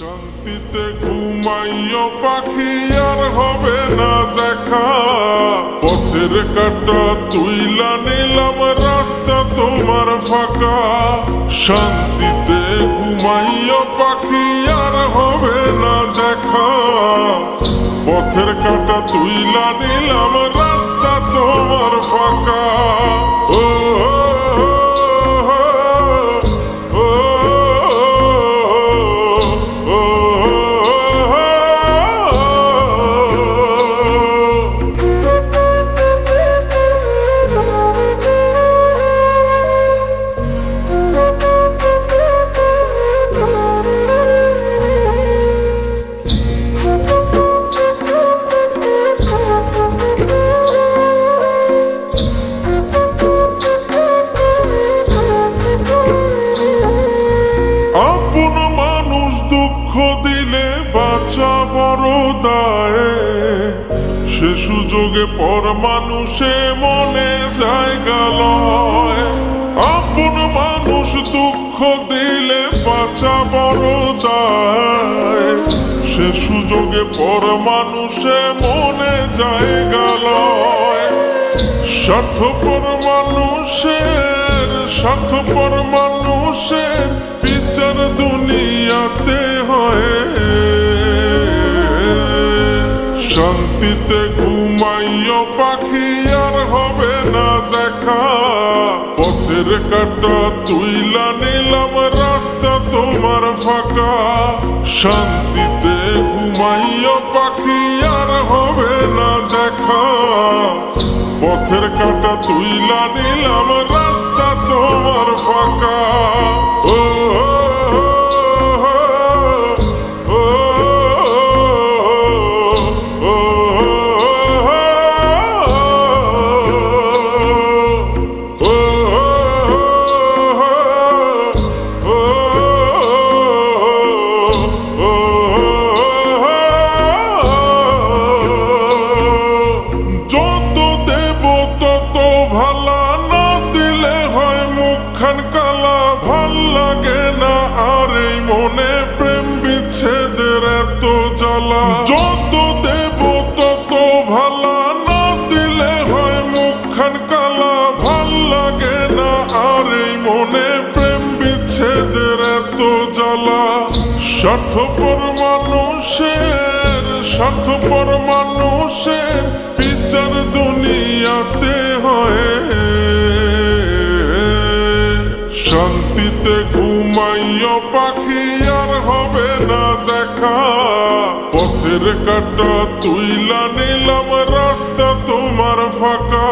শান্তিতে ঘুমাইও পাখি আর হবে না দেখা, পথের কাঁটা তুইলা নিলাম রাস্তা তোমার ফাঁকা। শান্তিতে ঘুমাইও পাখি আর হবে না দেখা, পথের কাঁটা তুইলা নিলাম রাস্তা তোমার ফাঁকা। ও দিলে বাঁচা বড় দায়ে, সে সুযোগে পর মানুষে মনে জায়গা লয়। আপন মানুষ দুঃখ দিলে বাঁচা বড় দায়ে, সে সুযোগে পর মানুষে মনে জায়গা লয়। স্বার্থপর মানুষের বিচার দুনিয়াতে হয়। শান্তিতে ঘুমাইও পাখি আর হবে না দেখা, পথের কাঁটা তুইলা নিলাম রাস্তা তোমার ফাঁকা। শান্তিতে ঘুমাইও পাখি আর হবে না দেখা, পথের কাঁটা তুইলা নিলাম রাস্তা তোমার ফাঁকা। ও কালা ভাল লাগে না আর এই মনে প্রেম বিচ্ছেদের এত জ্বালা। যত দেব তত ভালা, না দিলে হয় মুখখান কালা। ভাল লাগে না আর এই মনে প্রেম বিচ্ছেদের এত জ্বালা। স্বার্থপর মানুষের বিচার দুনিয়াতে হয়। শান্তিতে ঘুমাইও পাখি আর হবে না দেখা, পথের কাঁটা তুইলা নিলাম রাস্তা তোমার ফাঁকা।